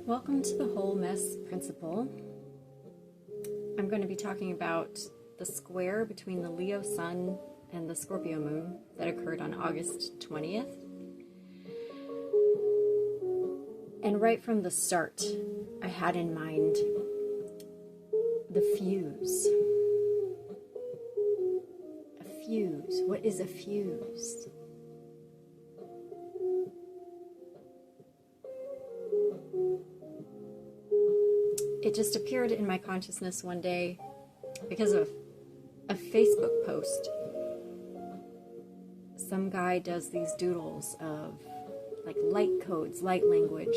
Welcome to the Whole Mess Principle. I'm going to be talking about the square between the Leo Sun and the Scorpio Moon that occurred on August 20th. And right from the start, I had in mind the fuse. A fuse. What is a fuse? It just appeared in my consciousness one day because of a Facebook post. Some guy does these doodles of like light codes, light language,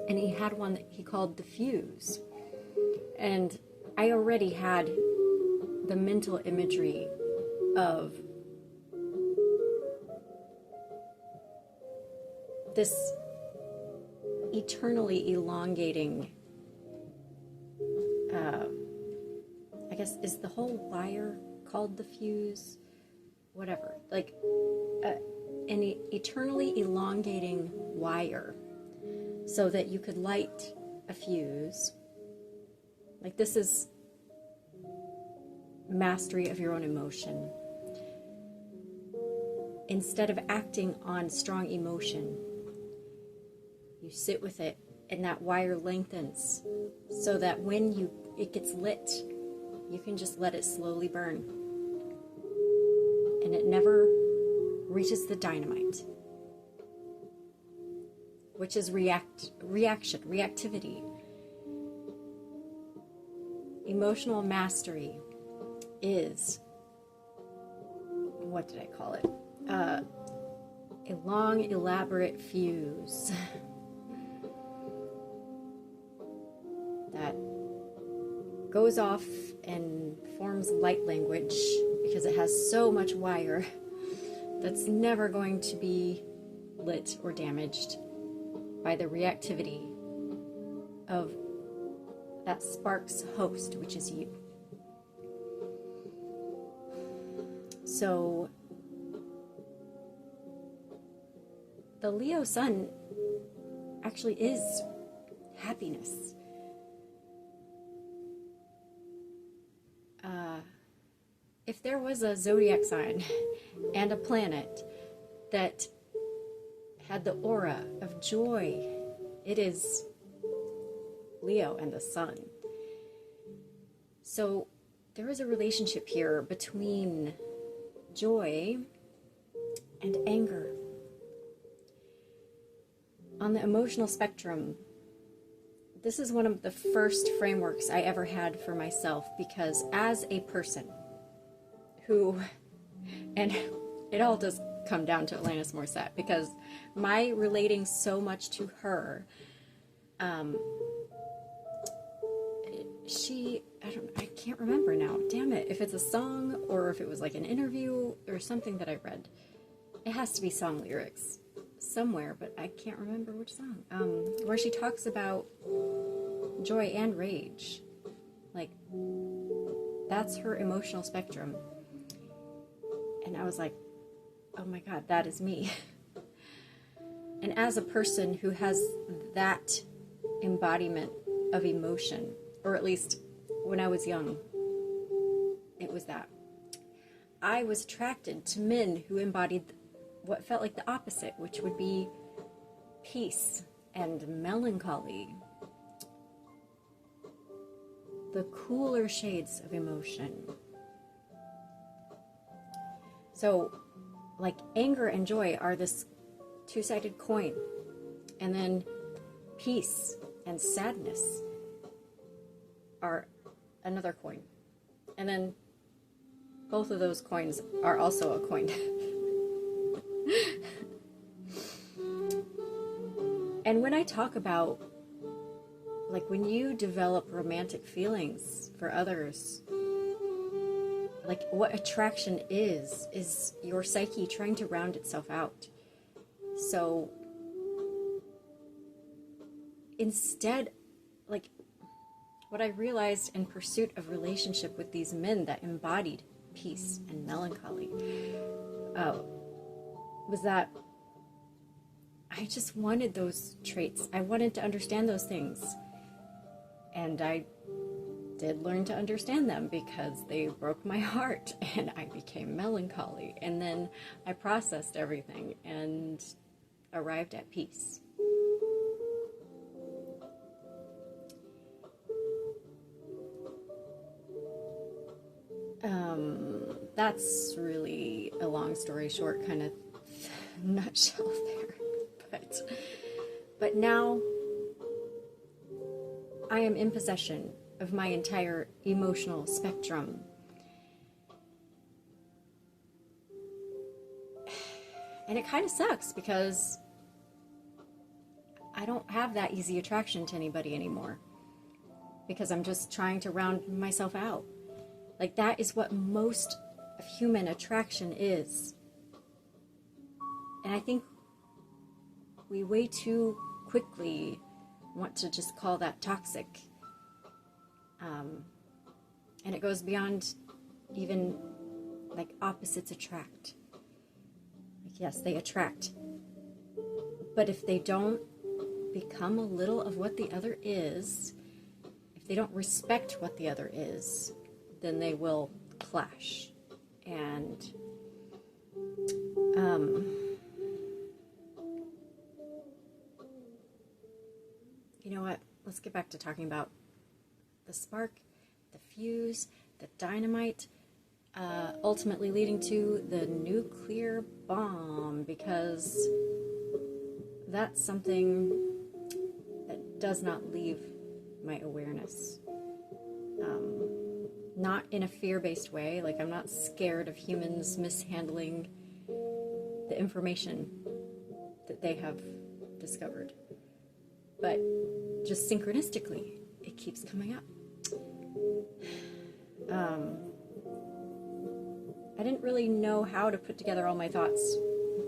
and he had one that he called the fuse. And I already had the mental imagery of this eternally elongating, I guess, is the whole wire called the fuse? Whatever. Like an eternally elongating wire so that you could light a fuse. Like, this is mastery of your own emotion. Instead of acting on strong emotion, you sit with it and that wire lengthens so that when it gets lit, you can just let it slowly burn. And it never reaches the dynamite, which is reactivity. Emotional mastery is, what did I call it? A long, elaborate fuse that goes off and forms light language because it has so much wire that's never going to be lit or damaged by the reactivity of that spark's host, which is you. So the Leo Sun actually is happiness. If there was a zodiac sign and a planet that had the aura of joy, it is Leo and the Sun. So there is a relationship here between joy and anger. On the emotional spectrum, this is one of the first frameworks I ever had for myself, because as a person who, and it all does come down to Alanis Morissette, because my relating so much to her, I can't remember now, damn it, if it's a song or if it was like an interview or something that I read. It has to be song lyrics somewhere, but I can't remember which song, where she talks about joy and rage. Like, that's her emotional spectrum. And I was like, oh my God, that is me. And as a person who has that embodiment of emotion, or at least when I was young, it was that. I was attracted to men who embodied what felt like the opposite, which would be peace and melancholy. The cooler shades of emotion. So, like, anger and joy are this two-sided coin. And then peace and sadness are another coin. And then both of those coins are also a coin. And when I talk about, like, when you develop romantic feelings for others, like, what attraction is your psyche trying to round itself out. So instead, like, what I realized in pursuit of relationship with these men that embodied peace and melancholy was that I just wanted those traits. I wanted to understand those things. And I did learn to understand them because they broke my heart and I became melancholy. And then I processed everything and arrived at peace. That's really a long story short kind of nutshell there. But now I am in possession of my entire emotional spectrum. And it kind of sucks because I don't have that easy attraction to anybody anymore. Because I'm just trying to round myself out. Like, that is what most of human attraction is. And I think we way too quickly want to just call that toxic. And it goes beyond even, like, opposites attract. Like, yes, they attract. But if they don't become a little of what the other is, if they don't respect what the other is, then they will clash. And you know what? Let's get back to talking about the spark, the fuse, the dynamite, ultimately leading to the nuclear bomb, because that's something that does not leave my awareness. Not in a fear-based way, like I'm not scared of humans mishandling the information that they have discovered. But just synchronistically, it keeps coming up. I didn't really know how to put together all my thoughts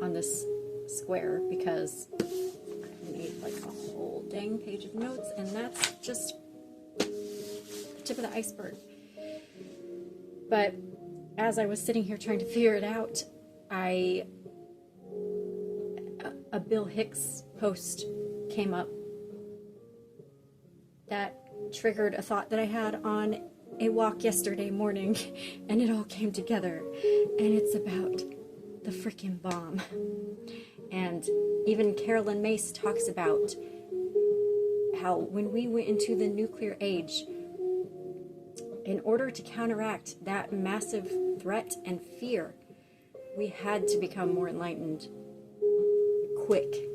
on this square because I made like a whole dang page of notes, and that's just the tip of the iceberg. But as I was sitting here trying to figure it out, a Bill Hicks post came up that triggered a thought that I had on a walk yesterday morning, and it all came together. And it's about the freaking bomb. And even Carolyn Mace talks about how when we went into the nuclear age, in order to counteract that massive threat and fear, we had to become more enlightened quick.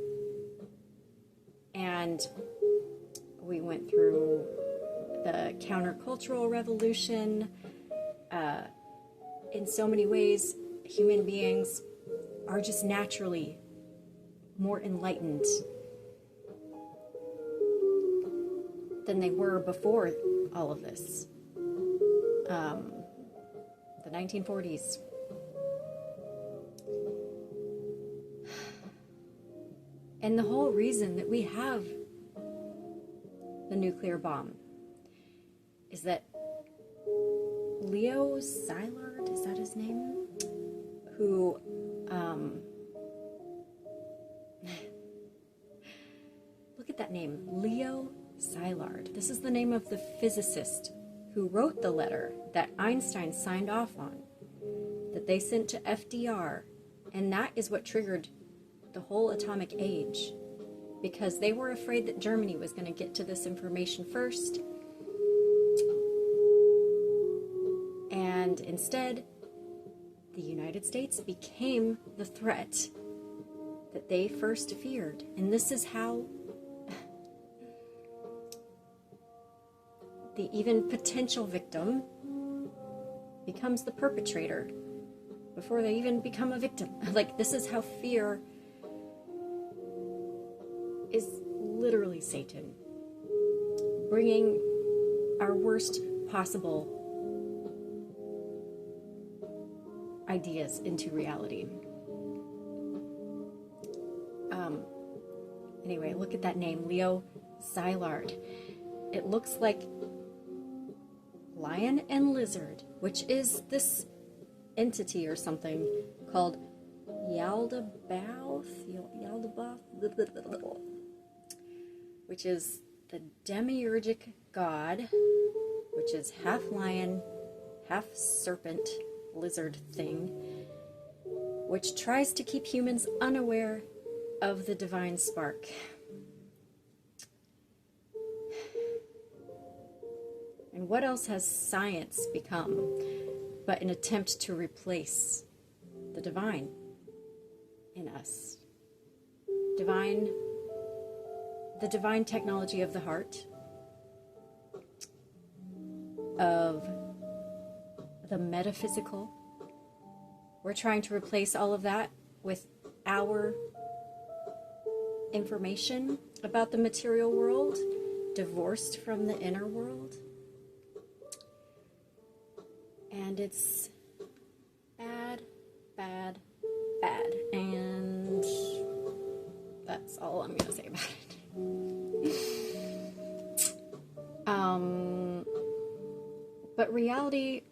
And we went through the countercultural revolution. In so many ways, human beings are just naturally more enlightened than they were before all of this. The 1940s. And the whole reason that we have the nuclear bomb is that Leo Szilard, is that his name? Who, look at that name, Leo Szilard. This is the name of the physicist who wrote the letter that Einstein signed off on, that they sent to FDR, and that is what triggered the whole atomic age, because they were afraid that Germany was going to get to this information first, and instead, the United States became the threat that they first feared. And this is how the even potential victim becomes the perpetrator before they even become a victim. Like, this is how fear is literally Satan bringing our worst possible ideas into reality. Anyway, look at that name, Leo Szilard. It looks like lion and lizard, which is this entity or something called Yaldabaoth, which is the demiurgic god, which is half lion, half serpent, lizard thing, which tries to keep humans unaware of the divine spark. And what else has science become but an attempt to replace the divine in us? The divine technology of the heart, of the metaphysical. We're trying to replace all of that with our information about the material world, divorced from the inner world. And it's bad, bad, bad. And that's all I'm going to say about it. But reality,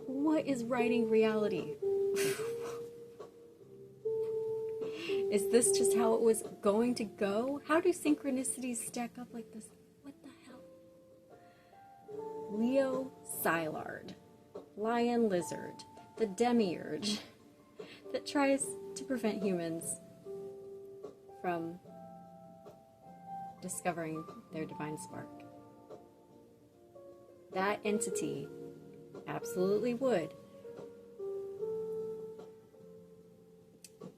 what is writing reality? Is this just how it was going to go? How do synchronicities stack up like this? What the hell? Leo Szilard, lion lizard, the demiurge that tries to prevent humans from discovering their divine spark. That entity absolutely would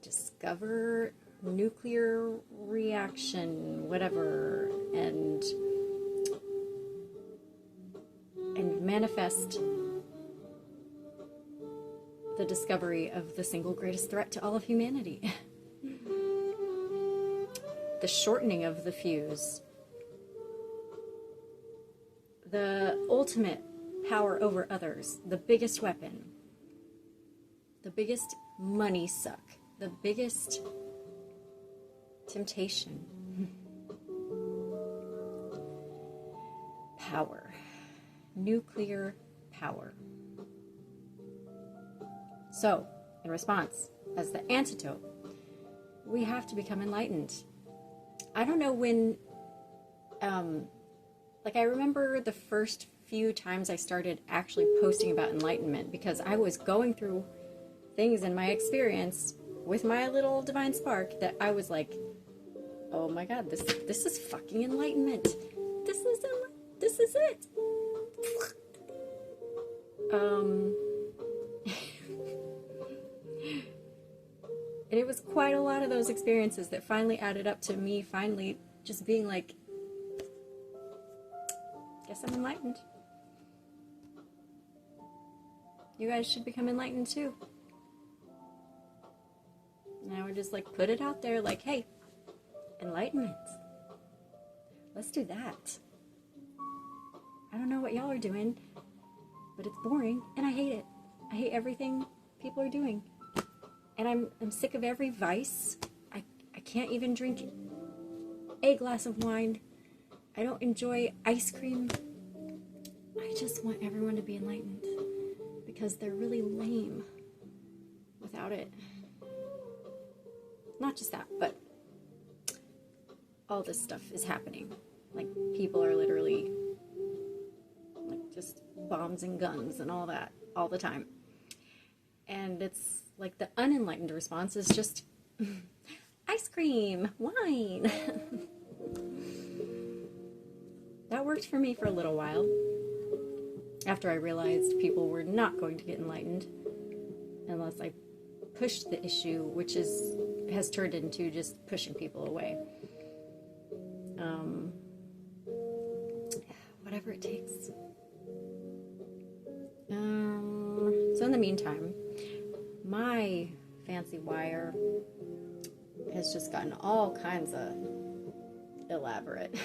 discover nuclear reaction, whatever, and manifest the discovery of the single greatest threat to all of humanity. The shortening of the fuse. The ultimate power over others. The biggest weapon. The biggest money suck. The biggest temptation. Power. Nuclear power. So, in response, as the antidote, we have to become enlightened. I don't know when, I remember the first few times I started actually posting about enlightenment, because I was going through things in my experience with my little divine spark that I was like, oh my god, this is fucking enlightenment. This is it. And it was quite a lot of those experiences that finally added up to me finally just being like, guess I'm enlightened. You guys should become enlightened too. And I would just put it out there like, hey, enlightenment. Let's do that. I don't know what y'all are doing, but it's boring and I hate it. I hate everything people are doing. And I'm sick of every vice. I can't even drink a glass of wine. I don't enjoy ice cream. I just want everyone to be enlightened, because they're really lame without it. Not just that, but all this stuff is happening. People are literally just bombs and guns and all that all the time. And it's the unenlightened response is just ice cream, wine. That worked for me for a little while, after I realized people were not going to get enlightened unless I pushed the issue, which has turned into just pushing people away. Whatever it takes. So in the meantime, my fancy wire has just gotten all kinds of elaborate.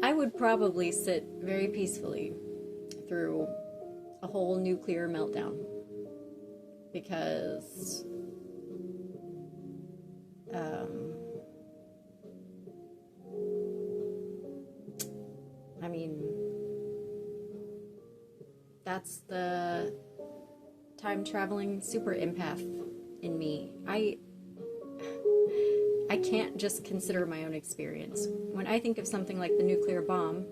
I would probably sit very peacefully through a whole nuclear meltdown, because That's the time-traveling super empath in me. I can't just consider my own experience. When I think of something like the nuclear bomb,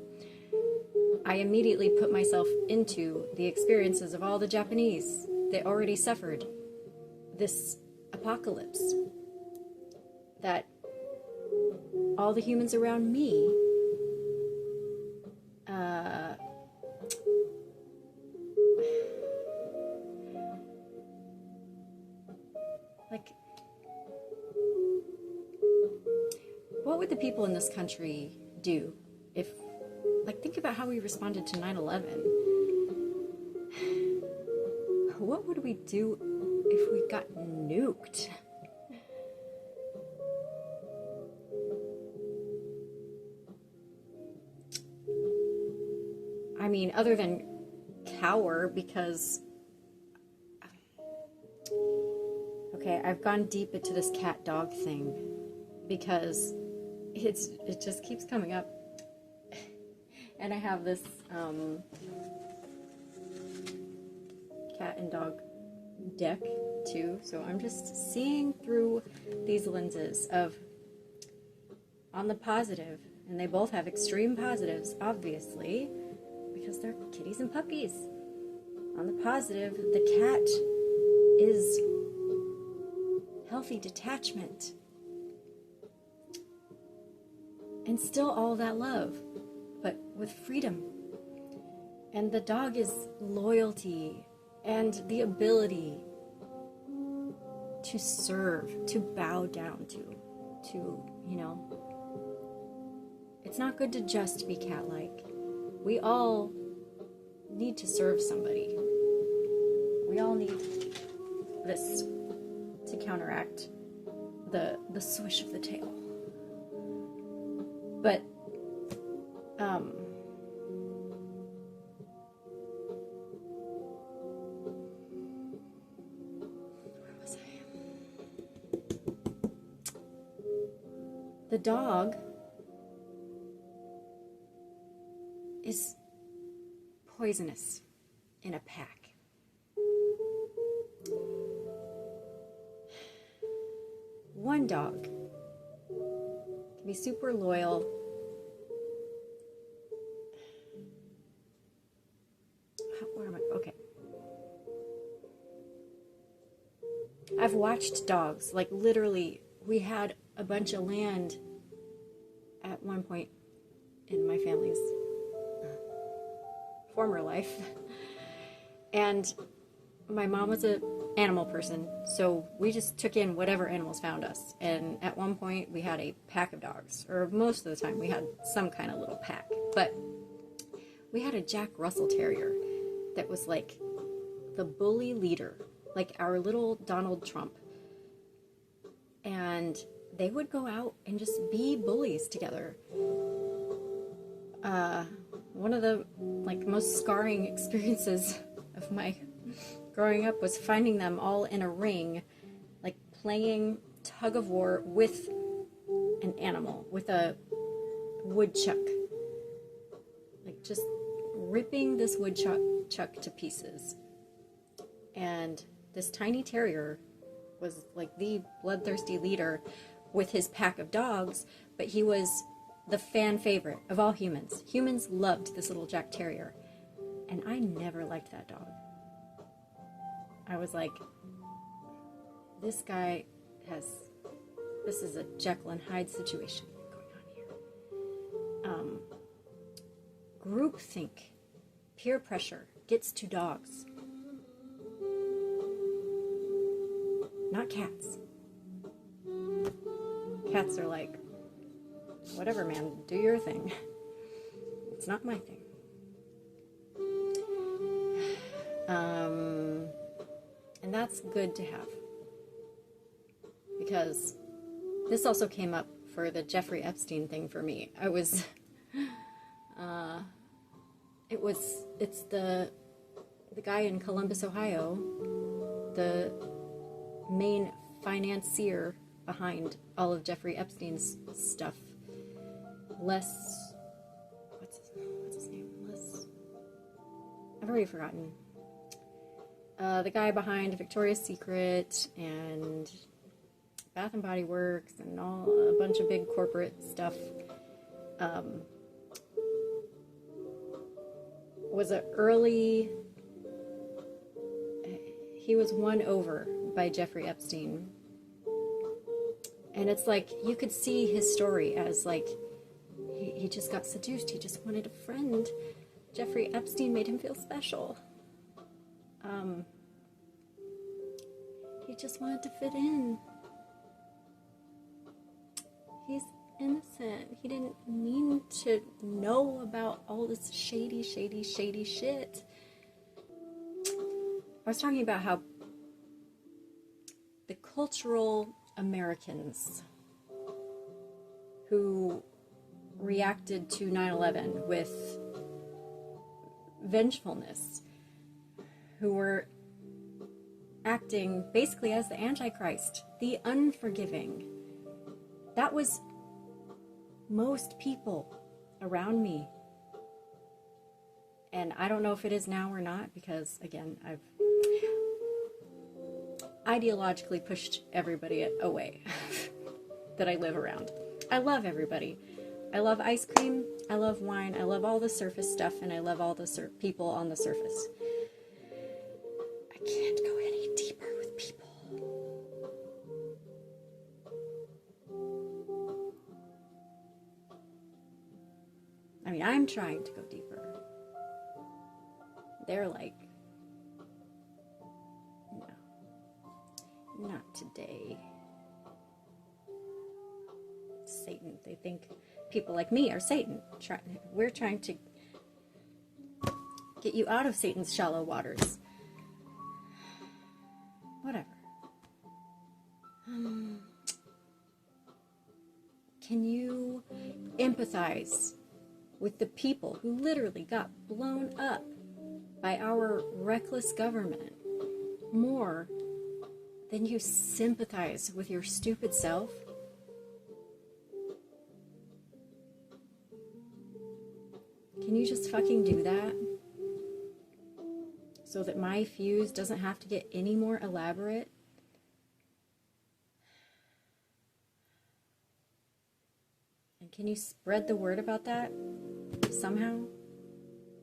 I immediately put myself into the experiences of all the Japanese that already suffered this apocalypse. That all the humans around me like, what would the people in this country do if, like, think about how we responded to 9/11. What would we do if we got nuked? I mean, other than cower, because... Okay, I've gone deep into this cat-dog thing, because it just keeps coming up. And I have this cat and dog deck, too, so I'm just seeing through these lenses of, on the positive, and they both have extreme positives, obviously, because they're kitties and puppies. On the positive, the cat is healthy detachment. And still all that love, but with freedom. And the dog is loyalty and the ability to serve, to bow down to, you know. It's not good to just be cat-like. We all need to serve somebody. We all need this to counteract the swish of the tail. But, where was I? The dog is poisonous in a pack. One dog can be super loyal. Where am I? Okay. I've watched dogs, like literally, we had a bunch of land at one point in my family's former life. And my mom was an animal person, so we just took in whatever animals found us. And at one point we had a pack of dogs, or most of the time we had some kind of little pack. But we had a Jack Russell Terrier that was like the bully leader, like our little Donald Trump. And they would go out and just be bullies together. One of the most scarring experiences of my growing up was finding them all in a ring, like playing tug of war with an animal, with a woodchuck. Like just ripping this woodchuck to pieces. And this tiny terrier was like the bloodthirsty leader with his pack of dogs, but he was the fan favorite of all humans. Humans loved this little Jack Terrier, and I never liked that dog. I was like, this is a Jekyll and Hyde situation going on here. Groupthink, peer pressure gets to dogs. Not cats. Cats are like, whatever, man, do your thing. It's not my thing. And that's good to have. Because this also came up for the Jeffrey Epstein thing for me. It's the guy in Columbus, Ohio, the main financier behind all of Jeffrey Epstein's stuff. What's his name? I've already forgotten. The guy behind Victoria's Secret and Bath and Body Works and a bunch of big corporate stuff, was he was won over by Jeffrey Epstein. And it's like, you could see his story as like, he just got seduced. He just wanted a friend. Jeffrey Epstein made him feel special. He just wanted to fit in. He's innocent. He didn't mean to know about all this shady shit. I was talking about how the cultural Americans who reacted to 9/11 with vengefulness, who were acting basically as the Antichrist, the unforgiving. That was most people around me. And I don't know if it is now or not, because again, I've ideologically pushed everybody away that I live around. I love everybody. I love ice cream, I love wine, I love all the surface stuff, and I love all the people on the surface. I can't go any deeper with people. I mean, I'm trying to go deeper. They're like, no, not today. Satan. They think people like me are Satan. We're trying to get you out of Satan's shallow waters. Whatever. Can you empathize with the people who literally got blown up by our reckless government more than you sympathize with your stupid self? Can you just fucking do that? So that my fuse doesn't have to get any more elaborate? And can you spread the word about that somehow?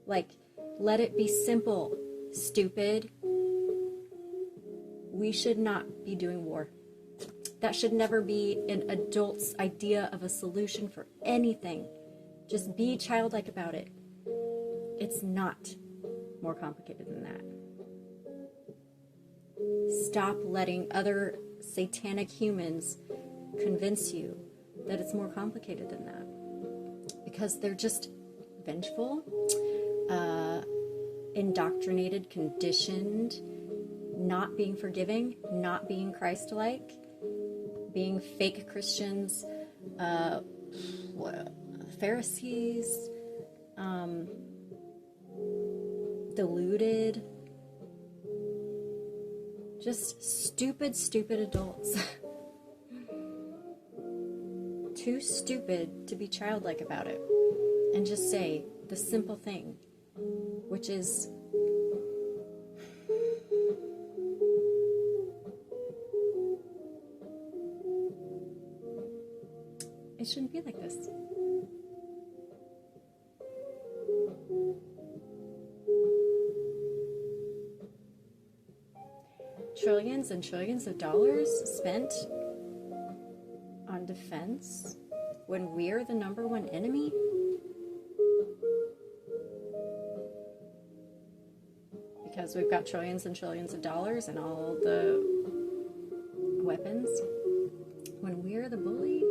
Like, let it be simple, stupid. We should not be doing war. That should never be an adult's idea of a solution for anything. Just be childlike about it. It's not more complicated than that. Stop letting other satanic humans convince you that it's more complicated than that. Because they're just vengeful, indoctrinated, conditioned, not being forgiving, not being Christ-like, being fake Christians, Pharisees, deluded, just stupid adults. Too stupid to be childlike about it and just say the simple thing, which is it shouldn't be like this. Trillions and trillions of dollars spent on defense when we're the number one enemy? Because we've got trillions and trillions of dollars and all the weapons? When we're the bully?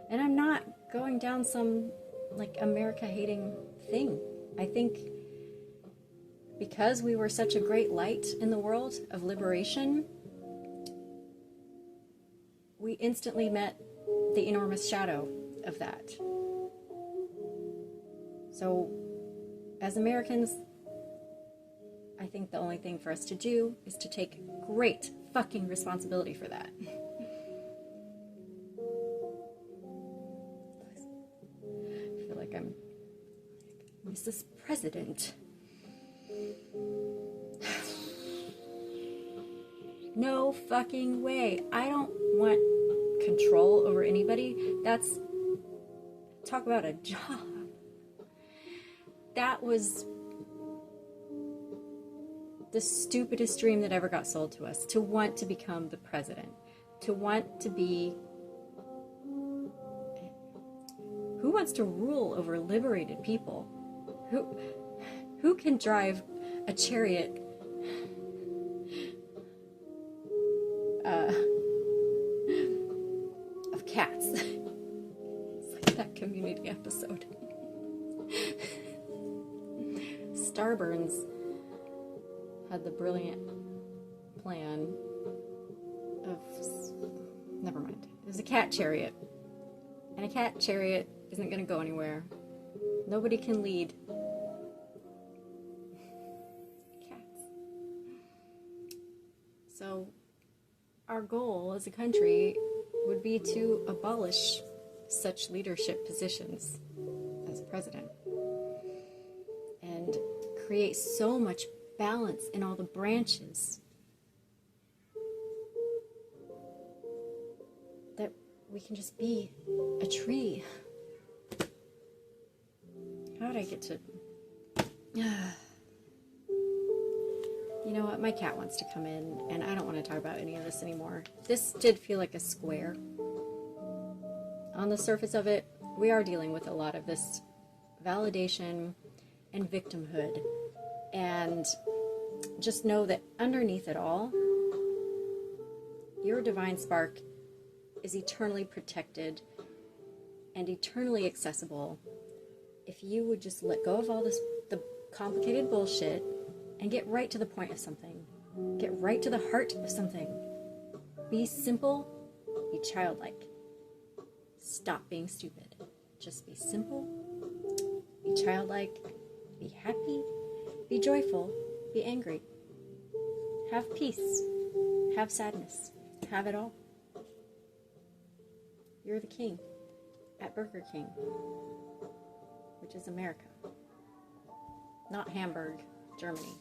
And I'm not going down some, like, America-hating thing. I think because we were such a great light in the world of liberation, we instantly met the enormous shadow of that. So, as Americans, I think the only thing for us to do is to take great fucking responsibility for that. I feel like I'm Mrs. President. No fucking way. I don't want control over anybody. That's, talk about a job. That was the stupidest dream that ever got sold to us. To want to become the president. To want to be... Who wants to rule over liberated people? Who can drive a chariot of cats? It's like that Community episode. Starburns had the brilliant plan of... Never mind. It was a cat chariot. And a cat chariot isn't going to go anywhere. Nobody can lead cats. So, our goal as a country would be to abolish such leadership positions as president and create so much balance in all the branches that we can just be a tree. How did I get to... You know what? My cat wants to come in, and I don't want to talk about any of this anymore. This did feel like a square. On the surface of it, we are dealing with a lot of this validation and victimhood. And just know that underneath it all, your divine spark is eternally protected and eternally accessible if you would just let go of all this, the complicated bullshit, and get right to the point of something. Get right to the heart of something. Be simple, be childlike. Stop being stupid. Just be simple, be childlike, be happy, be joyful, be angry. Have peace, have sadness, have it all. You're the king at Burger King, which is America, not Hamburg, Germany.